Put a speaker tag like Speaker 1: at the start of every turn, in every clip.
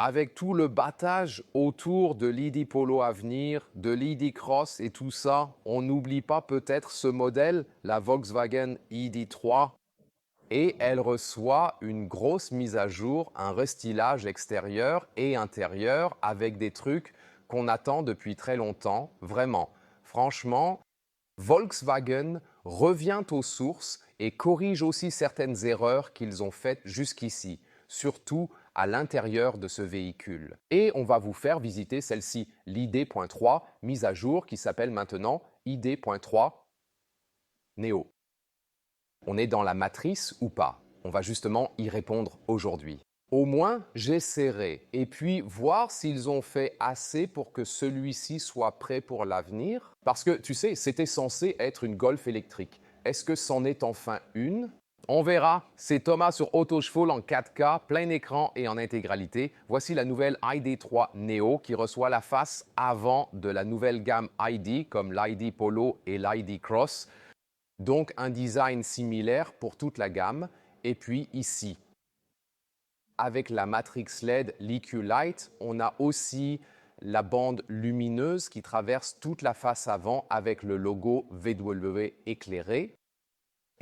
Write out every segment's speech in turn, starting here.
Speaker 1: Avec tout le battage autour de l'ID Polo Avenir, de l'ID Cross et tout ça, on n'oublie pas peut-être ce modèle, la Volkswagen ID3, et elle reçoit une grosse mise à jour, un restylage extérieur et intérieur avec des trucs qu'on attend depuis très longtemps, vraiment. Franchement, Volkswagen revient aux sources et corrige aussi certaines erreurs qu'ils ont faites jusqu'ici, surtout à l'intérieur de ce véhicule. Et on va vous faire visiter celle-ci, l'ID.3, mise à jour qui s'appelle maintenant ID.3 Neo. On est dans la matrice ou pas? On va justement y répondre aujourd'hui. Au moins, j'essaierai et puis voir s'ils ont fait assez pour que celui-ci soit prêt pour l'avenir. Parce que, tu sais, c'était censé être une Golf électrique. Est-ce que c'en est enfin une? On verra. C'est Thomas sur AutoCheval en 4K, plein écran et en intégralité. Voici la nouvelle ID3 Neo qui reçoit la face avant de la nouvelle gamme ID comme l'ID Polo et l'ID Cross. Donc un design similaire pour toute la gamme. Et puis ici, avec la Matrix LED l'EQ Light, on a aussi la bande lumineuse qui traverse toute la face avant avec le logo VW éclairé.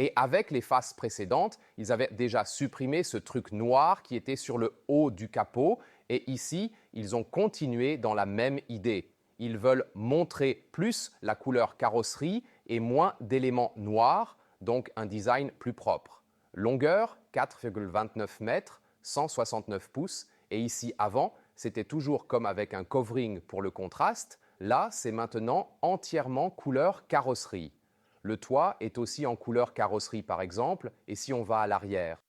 Speaker 1: Et avec les faces précédentes, ils avaient déjà supprimé ce truc noir qui était sur le haut du capot. Et ici, ils ont continué dans la même idée. Ils veulent montrer plus la couleur carrosserie et moins d'éléments noirs, donc un design plus propre. Longueur 4,29 mètres, 169 pouces. Et ici, avant, c'était toujours comme avec un covering pour le contraste. Là, c'est maintenant entièrement couleur carrosserie. Le toit est aussi en couleur carrosserie par exemple, et si on va à l'arrière,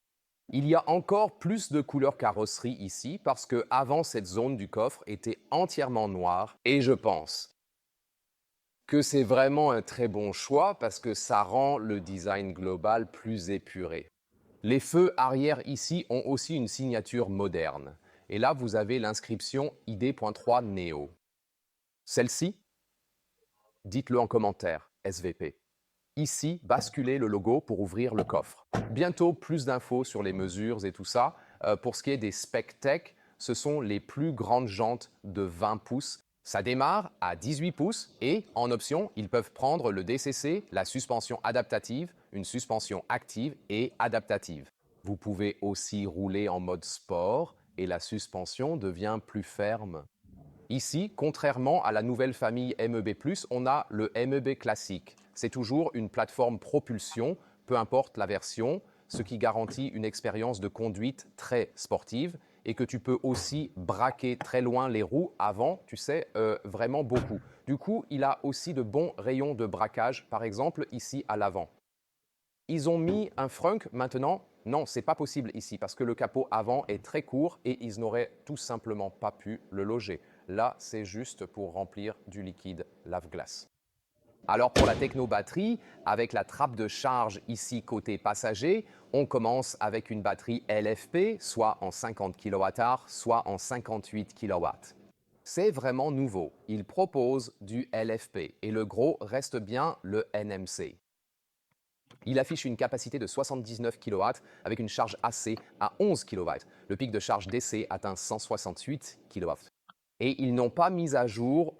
Speaker 1: il y a encore plus de couleur carrosserie ici parce que avant cette zone du coffre était entièrement noire et je pense que c'est vraiment un très bon choix parce que ça rend le design global plus épuré. Les feux arrière ici ont aussi une signature moderne. Et là, vous avez l'inscription ID.3 Neo. Celle-ci, dites-le en commentaire, SVP. Ici, basculez le logo pour ouvrir le coffre. Bientôt, plus d'infos sur les mesures et tout ça. Pour ce qui est des Spec Tech, ce sont les plus grandes jantes de 20 pouces. Ça démarre à 18 pouces et en option, ils peuvent prendre le DCC, la suspension adaptative, une suspension active et adaptative. Vous pouvez aussi rouler en mode sport et la suspension devient plus ferme. Ici, contrairement à la nouvelle famille MEB+, on a le MEB classique. C'est toujours une plateforme propulsion, peu importe la version, ce qui garantit une expérience de conduite très sportive et que tu peux aussi braquer très loin les roues avant, tu sais, vraiment beaucoup. Du coup, il a aussi de bons rayons de braquage, par exemple ici à l'avant. Ils ont mis un frunk maintenant. Non, c'est pas possible ici parce que le capot avant est très court et ils n'auraient tout simplement pas pu le loger. Là, c'est juste pour remplir du liquide lave-glace. Alors pour la techno-batterie, avec la trappe de charge ici côté passager, on commence avec une batterie LFP, soit en 50 kWh, soit en 58 kW. C'est vraiment nouveau. Il propose du LFP et le gros reste bien le NMC. Il affiche une capacité de 79 kW avec une charge AC à 11 kW. Le pic de charge DC atteint 168 kW. Et ils n'ont pas mis à jour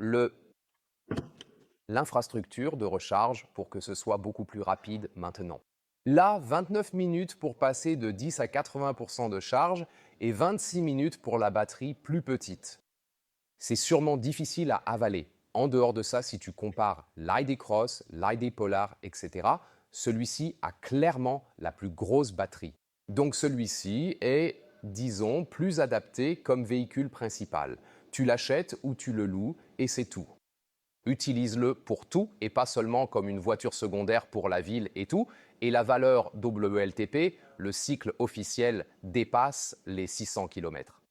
Speaker 1: l'infrastructure de recharge pour que ce soit beaucoup plus rapide maintenant. Là, 29 minutes pour passer de 10 à 80% de charge et 26 minutes pour la batterie plus petite. C'est sûrement difficile à avaler. En dehors de ça, si tu compares l'ID Cross, l'ID Polar, etc., celui-ci a clairement la plus grosse batterie. Donc celui-ci est, disons, plus adapté comme véhicule principal. Tu l'achètes ou tu le loues et c'est tout. Utilise-le pour tout et pas seulement comme une voiture secondaire pour la ville et tout. Et la valeur WLTP, le cycle officiel, dépasse les 600 km.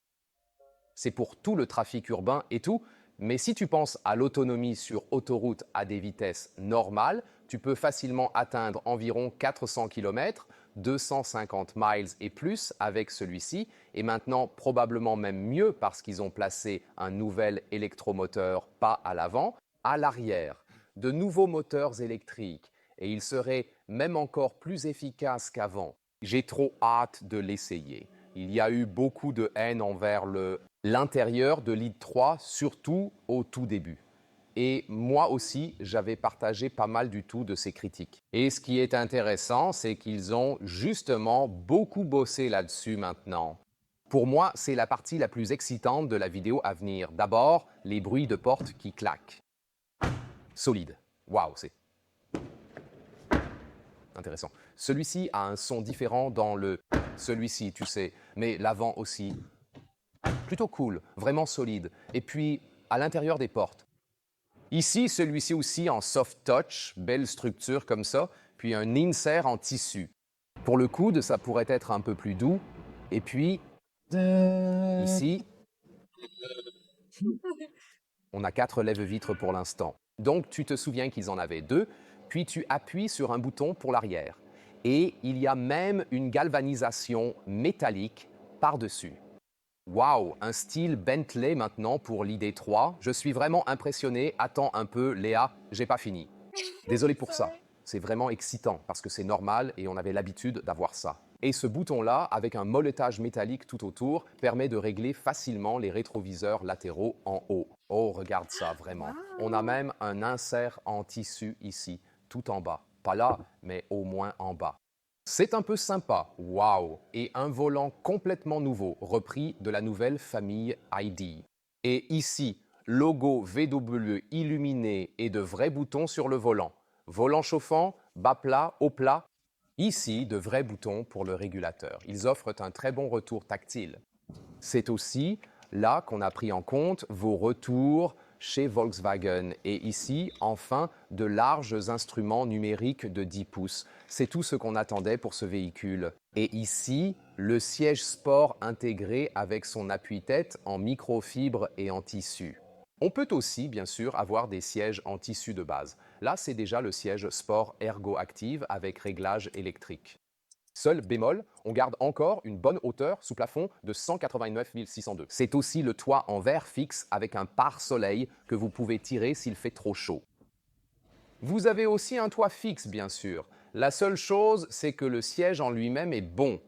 Speaker 1: C'est pour tout le trafic urbain et tout, mais si tu penses à l'autonomie sur autoroute à des vitesses normales, tu peux facilement atteindre environ 400 km, 250 miles et plus avec celui-ci, et maintenant probablement même mieux parce qu'ils ont placé un nouvel électromoteur pas à l'avant, à l'arrière. De nouveaux moteurs électriques, et ils seraient même encore plus efficaces qu'avant. J'ai trop hâte de l'essayer. Il y a eu beaucoup de haine envers le l'intérieur de l'ID 3, surtout au tout début. Et moi aussi, j'avais partagé pas mal du tout de ces critiques. Et ce qui est intéressant, c'est qu'ils ont justement beaucoup bossé là-dessus maintenant. Pour moi, c'est la partie la plus excitante de la vidéo à venir. D'abord, les bruits de porte qui claquent. Solide. Waouh, c'est intéressant. Celui-ci a un son différent dans le celui-ci, tu sais, mais l'avant aussi. Plutôt cool, vraiment solide. Et puis, à l'intérieur des portes. Ici, celui-ci aussi en soft touch, belle structure comme ça, puis un insert en tissu. Pour le coude, ça pourrait être un peu plus doux. Et puis, ici, on a 4 lève-vitres pour l'instant. Donc, tu te souviens qu'ils en avaient 2, puis tu appuies sur un bouton pour l'arrière. Et il y a même une galvanisation métallique par-dessus. Waouh, un style Bentley maintenant pour l'ID3. Je suis vraiment impressionné. Attends un peu, Léa, j'ai pas fini. Désolé pour ça. C'est vraiment excitant parce que c'est normal et on avait l'habitude d'avoir ça. Et ce bouton-là, avec un moletage métallique tout autour, permet de régler facilement les rétroviseurs latéraux en haut. Oh, regarde ça, vraiment. On a même un insert en tissu ici, tout en bas. Pas là, mais au moins en bas. C'est un peu sympa, waouh, et un volant complètement nouveau, repris de la nouvelle famille ID. Et ici, logo VW illuminé et de vrais boutons sur le volant. Volant chauffant, bas plat, haut plat. Ici, de vrais boutons pour le régulateur. Ils offrent un très bon retour tactile. C'est aussi là qu'on a pris en compte vos retours chez Volkswagen. Et ici, enfin, de larges instruments numériques de 10 pouces. C'est tout ce qu'on attendait pour ce véhicule. Et ici, le siège sport intégré avec son appui-tête en microfibre et en tissu. On peut aussi, bien sûr, avoir des sièges en tissu de base. Là, c'est déjà le siège sport Ergo Active avec réglage électrique. Seul bémol, on garde encore une bonne hauteur sous plafond de 189 602. C'est aussi le toit en verre fixe avec un pare-soleil que vous pouvez tirer s'il fait trop chaud. Vous avez aussi un toit fixe, bien sûr. La seule chose, c'est que le siège en lui-même est bon.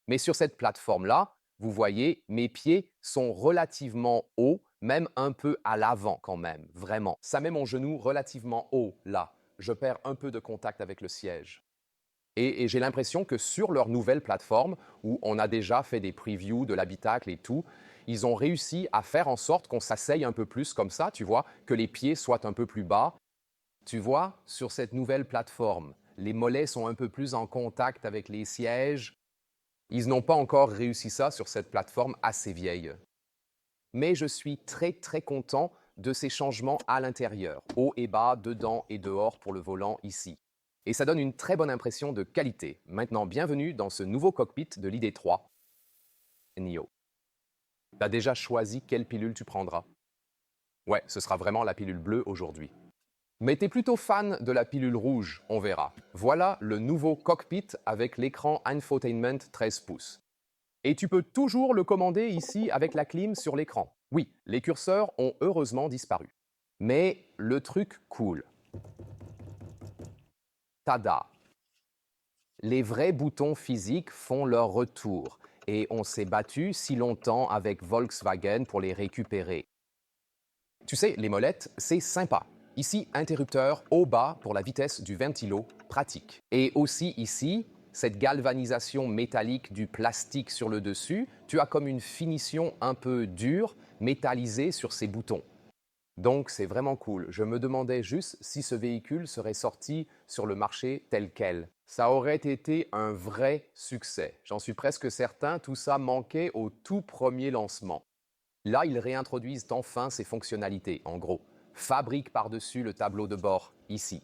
Speaker 1: Mais sur cette plateforme-là, vous voyez, mes pieds sont relativement hauts, même un peu à l'avant quand même, vraiment. Ça met mon genou relativement haut, là. Je perds un peu de contact avec le siège. Et j'ai l'impression que sur leur nouvelle plateforme, où on a déjà fait des previews de l'habitacle et tout, ils ont réussi à faire en sorte qu'on s'asseye un peu plus comme ça, tu vois, que les pieds soient un peu plus bas. Tu vois, sur cette nouvelle plateforme, les mollets sont un peu plus en contact avec les sièges. Ils n'ont pas encore réussi ça sur cette plateforme assez vieille. Mais je suis très très content de ces changements à l'intérieur, haut et bas, dedans et dehors pour le volant ici. Et ça donne une très bonne impression de qualité. Maintenant, bienvenue dans ce nouveau cockpit de l'ID3 NIO. T'as déjà choisi quelle pilule tu prendras? Ouais, ce sera vraiment la pilule bleue aujourd'hui. Mais t'es plutôt fan de la pilule rouge, on verra. Voilà le nouveau cockpit avec l'écran Infotainment 13 pouces. Et tu peux toujours le commander ici avec la clim sur l'écran. Oui, les curseurs ont heureusement disparu. Mais le truc cool. Tada! Les vrais boutons physiques font leur retour et on s'est battu si longtemps avec Volkswagen pour les récupérer. Tu sais, les molettes, c'est sympa. Ici, interrupteur haut-bas pour la vitesse du ventilo, pratique. Et aussi ici, cette galvanisation métallique du plastique sur le dessus, tu as comme une finition un peu dure, métallisée sur ces boutons. Donc c'est vraiment cool. Je me demandais juste si ce véhicule serait sorti sur le marché tel quel. Ça aurait été un vrai succès. J'en suis presque certain, tout ça manquait au tout premier lancement. Là, ils réintroduisent enfin ces fonctionnalités, en gros. Fabrique par-dessus le tableau de bord, ici.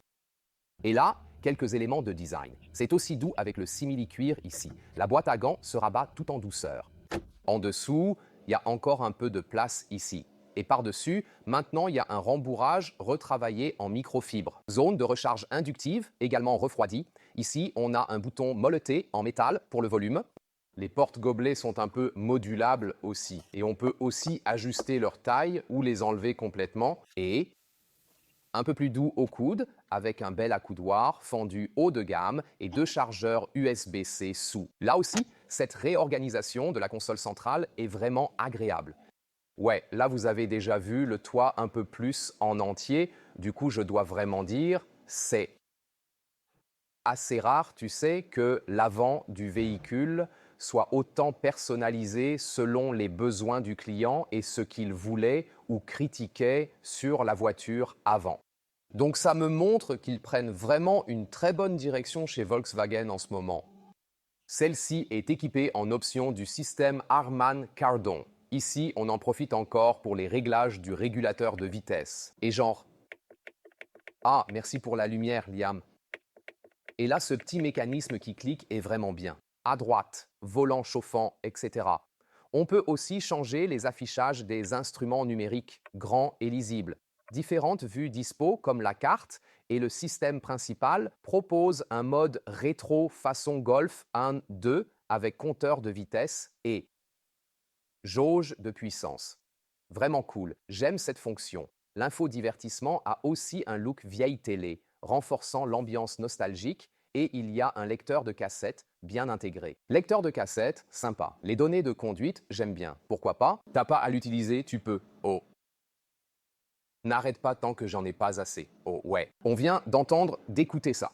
Speaker 1: Et là, quelques éléments de design. C'est aussi doux avec le simili-cuir ici. La boîte à gants se rabat tout en douceur. En dessous, il y a encore un peu de place ici. Et par-dessus, maintenant, il y a un rembourrage retravaillé en microfibre. Zone de recharge inductive, également refroidie. Ici, on a un bouton molleté en métal pour le volume. Les portes-gobelets sont un peu modulables aussi. Et on peut aussi ajuster leur taille ou les enlever complètement. Et un peu plus doux au coude, avec un bel accoudoir fendu haut de gamme et 2 chargeurs USB-C sous. Là aussi, cette réorganisation de la console centrale est vraiment agréable. Ouais, là vous avez déjà vu le toit un peu plus en entier. Du coup, je dois vraiment dire, c'est assez rare, tu sais, que l'avant du véhicule soit autant personnalisé selon les besoins du client et ce qu'il voulait ou critiquait sur la voiture avant. Donc ça me montre qu'ils prennent vraiment une très bonne direction chez Volkswagen en ce moment. Celle-ci est équipée en option du système Harman Kardon. Ici, on en profite encore pour les réglages du régulateur de vitesse. Et genre, ah, merci pour la lumière, Liam. Et là, ce petit mécanisme qui clique est vraiment bien. À droite, volant chauffant, etc. On peut aussi changer les affichages des instruments numériques, grands et lisibles. Différentes vues dispo comme la carte et le système principal proposent un mode rétro façon Golf 1-2 avec compteur de vitesse et jauge de puissance. Vraiment cool, j'aime cette fonction. L'infodivertissement a aussi un look vieille télé, renforçant l'ambiance nostalgique, et il y a un lecteur de cassette bien intégré. Lecteur de cassette, sympa. Les données de conduite, j'aime bien. Pourquoi pas? T'as pas à l'utiliser, tu peux. Oh. N'arrête pas tant que j'en ai pas assez. Oh ouais. On vient d'écouter ça.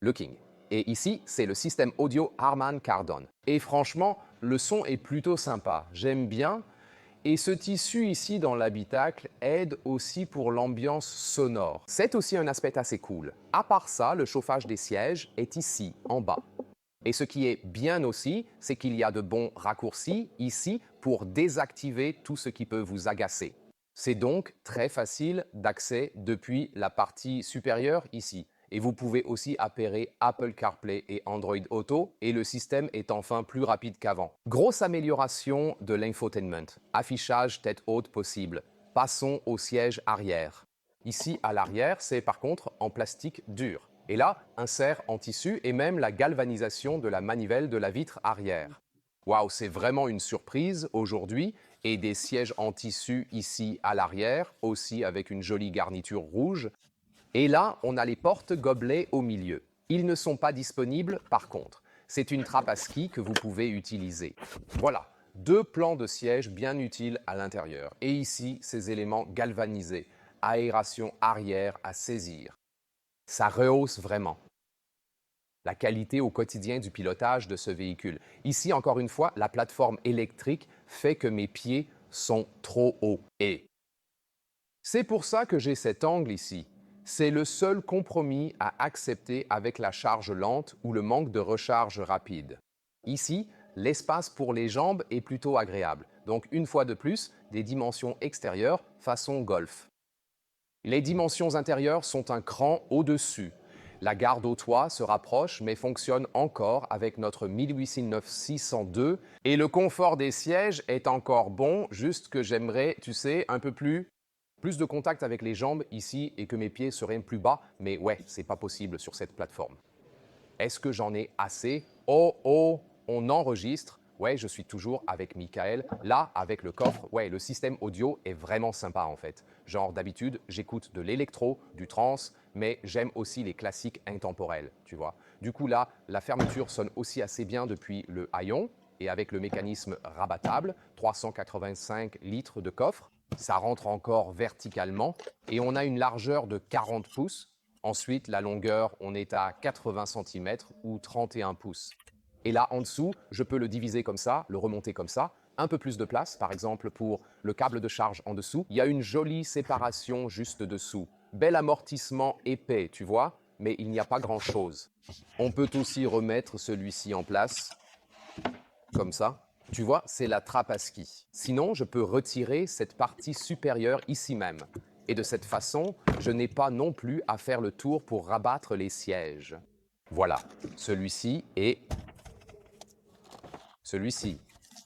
Speaker 1: Le King. Et ici, c'est le système audio Harman Kardon. Et franchement, le son est plutôt sympa. J'aime bien. Et ce tissu ici dans l'habitacle aide aussi pour l'ambiance sonore. C'est aussi un aspect assez cool. À part ça, le chauffage des sièges est ici, en bas. Et ce qui est bien aussi, c'est qu'il y a de bons raccourcis ici pour désactiver tout ce qui peut vous agacer. C'est donc très facile d'accès depuis la partie supérieure ici. Et vous pouvez aussi appairer Apple CarPlay et Android Auto et le système est enfin plus rapide qu'avant. Grosse amélioration de l'infotainment. Affichage tête haute possible. Passons au siège arrière. Ici à l'arrière, c'est par contre en plastique dur. Et là, insert en tissu et même la galvanisation de la manivelle de la vitre arrière. Waouh, c'est vraiment une surprise aujourd'hui et des sièges en tissu ici à l'arrière, aussi avec une jolie garniture rouge. Et là, on a les porte-gobelets au milieu. Ils ne sont pas disponibles par contre. C'est une trappe à ski que vous pouvez utiliser. Voilà, deux plans de siège bien utiles à l'intérieur. Et ici, ces éléments galvanisés, aération arrière à saisir. Ça rehausse vraiment la qualité au quotidien du pilotage de ce véhicule. Ici, encore une fois, la plateforme électrique fait que mes pieds sont trop hauts. Et c'est pour ça que j'ai cet angle ici. C'est le seul compromis à accepter avec la charge lente ou le manque de recharge rapide. Ici, l'espace pour les jambes est plutôt agréable. Donc, une fois de plus, des dimensions extérieures façon Golf. Les dimensions intérieures sont un cran au-dessus. La garde au toit se rapproche mais fonctionne encore avec notre 1809-602 et le confort des sièges est encore bon, juste que j'aimerais, tu sais, un peu plus de contact avec les jambes ici et que mes pieds seraient plus bas, mais ouais, c'est pas possible sur cette plateforme. Est-ce que j'en ai assez? Oh oh, on enregistre. Ouais, je suis toujours avec Michael. Là, avec le coffre, ouais, le système audio est vraiment sympa en fait. Genre d'habitude, j'écoute de l'électro, du trance, mais j'aime aussi les classiques intemporels, tu vois. Du coup là, la fermeture sonne aussi assez bien depuis le haillon et avec le mécanisme rabattable, 385 litres de coffre, ça rentre encore verticalement et on a une largeur de 40 pouces. Ensuite, la longueur, on est à 80 cm ou 31 pouces. Et là, en dessous, je peux le diviser comme ça, le remonter comme ça. Un peu plus de place, par exemple, pour le câble de charge en dessous. Il y a une jolie séparation juste dessous. Bel amortissement épais, tu vois, mais il n'y a pas grand-chose. On peut aussi remettre celui-ci en place, comme ça. Tu vois, c'est la trappe à ski. Sinon, je peux retirer cette partie supérieure ici même. Et de cette façon, je n'ai pas non plus à faire le tour pour rabattre les sièges. Voilà, celui-ci et celui-ci.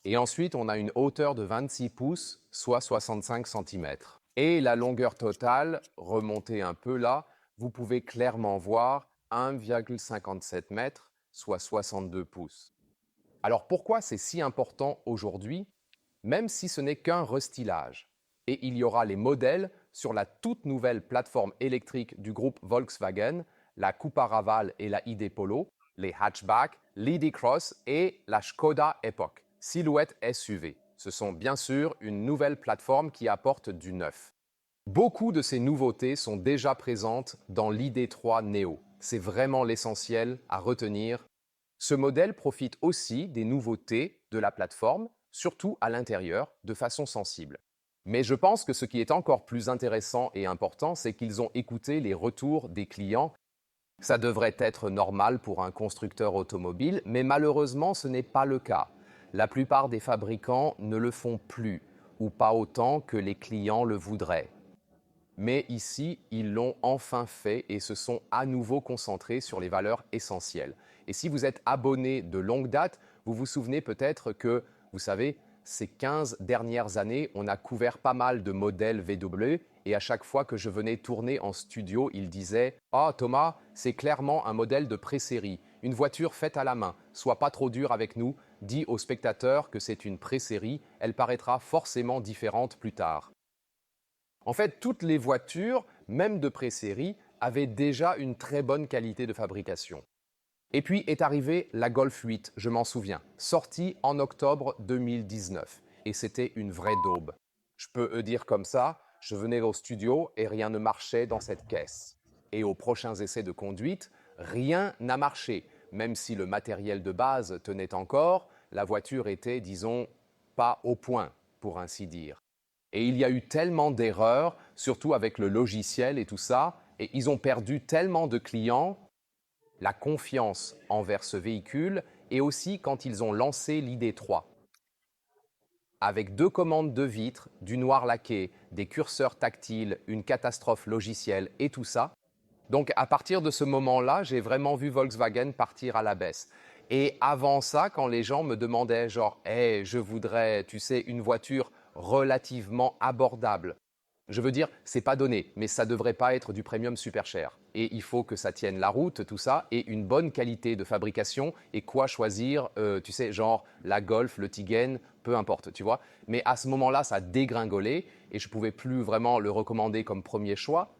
Speaker 1: Et ensuite, on a une hauteur de 26 pouces, soit 65 cm. Et la longueur totale, remontée un peu là, vous pouvez clairement voir 1,57 m, soit 62 pouces. Alors pourquoi c'est si important aujourd'hui, même si ce n'est qu'un restylage? Et il y aura les modèles sur la toute nouvelle plateforme électrique du groupe Volkswagen, la Coupa Raval et la ID Polo, les hatchbacks, l'ID Cross et la Skoda Epoch, silhouette SUV. Ce sont bien sûr une nouvelle plateforme qui apporte du neuf. Beaucoup de ces nouveautés sont déjà présentes dans l'ID3 Neo. C'est vraiment l'essentiel à retenir. Ce modèle profite aussi des nouveautés de la plateforme, surtout à l'intérieur, de façon sensible. Mais je pense que ce qui est encore plus intéressant et important, c'est qu'ils ont écouté les retours des clients. Ça devrait être normal pour un constructeur automobile, mais malheureusement, ce n'est pas le cas. La plupart des fabricants ne le font plus, ou pas autant que les clients le voudraient. Mais ici, ils l'ont enfin fait et se sont à nouveau concentrés sur les valeurs essentielles. Et si vous êtes abonné de longue date, vous vous souvenez peut-être que, vous savez, ces 15 dernières années, on a couvert pas mal de modèles VW et à chaque fois que je venais tourner en studio, ils disaient « Ah Thomas, c'est clairement un modèle de pré-série, une voiture faite à la main, sois pas trop dur avec nous, dis aux spectateurs que c'est une pré-série, elle paraîtra forcément différente plus tard. » En fait, toutes les voitures, même de pré-série, avaient déjà une très bonne qualité de fabrication. Et puis est arrivée la Golf 8, je m'en souviens, sortie en octobre 2019. Et c'était une vraie daube. Je peux dire comme ça, je venais au studio et rien ne marchait dans cette caisse. Et aux prochains essais de conduite, rien n'a marché. Même si le matériel de base tenait encore, la voiture était, disons, pas au point, pour ainsi dire. Et il y a eu tellement d'erreurs, surtout avec le logiciel et tout ça, et ils ont perdu tellement de clients, la confiance envers ce véhicule, et aussi quand ils ont lancé l'ID3. Avec 2 commandes de vitres, du noir laqué, des curseurs tactiles, une catastrophe logicielle et tout ça. Donc à partir de ce moment-là, j'ai vraiment vu Volkswagen partir à la baisse. Et avant ça, quand les gens me demandaient genre hey, je voudrais, tu sais, une voiture relativement abordable. Je veux dire, c'est pas donné, mais ça devrait pas être du premium super cher. Et il faut que ça tienne la route, tout ça, et une bonne qualité de fabrication. Et quoi choisir, tu sais, genre la Golf, le Tigane, peu importe, tu vois. Mais à ce moment-là, ça a dégringolé et je pouvais plus vraiment le recommander comme premier choix.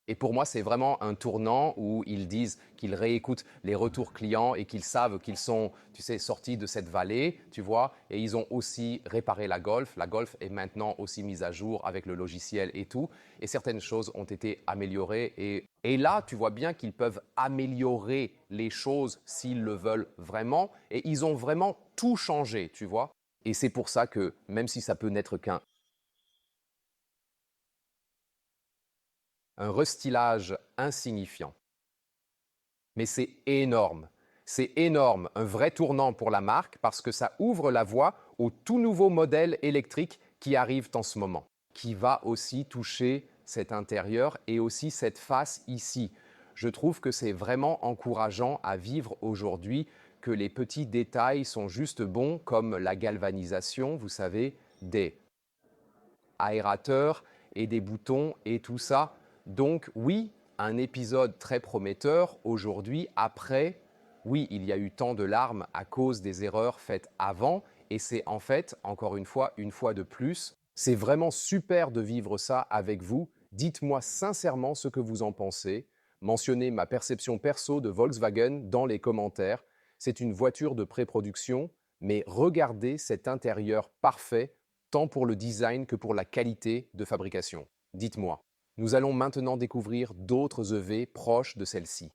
Speaker 1: Et pour moi, c'est vraiment un tournant où ils disent qu'ils réécoutent les retours clients et qu'ils savent qu'ils sont, tu sais, sortis de cette vallée, tu vois. Et ils ont aussi réparé la Golf. La Golf est maintenant aussi mise à jour avec le logiciel et tout. Et certaines choses ont été améliorées. Et là, tu vois bien qu'ils peuvent améliorer les choses s'ils le veulent vraiment. Et ils ont vraiment tout changé, tu vois. Et c'est pour ça que, même si ça peut n'être qu'un restylage insignifiant, mais c'est énorme. C'est énorme, un vrai tournant pour la marque parce que ça ouvre la voie aux tout nouveaux modèles électriques qui arrivent en ce moment, qui va aussi toucher cet intérieur et aussi cette face ici. Je trouve que c'est vraiment encourageant à vivre aujourd'hui, que les petits détails sont juste bons, comme la galvanisation, vous savez, des aérateurs et des boutons et tout ça. Donc oui, un épisode très prometteur aujourd'hui. Après, oui, il y a eu tant de larmes à cause des erreurs faites avant. Et c'est en fait, encore une fois de plus, c'est vraiment super de vivre ça avec vous. Dites-moi sincèrement ce que vous en pensez. Mentionnez ma perception perso de Volkswagen dans les commentaires. C'est une voiture de pré-production, mais regardez cet intérieur parfait tant pour le design que pour la qualité de fabrication. Dites-moi. Nous allons maintenant découvrir d'autres EV proches de celle-ci.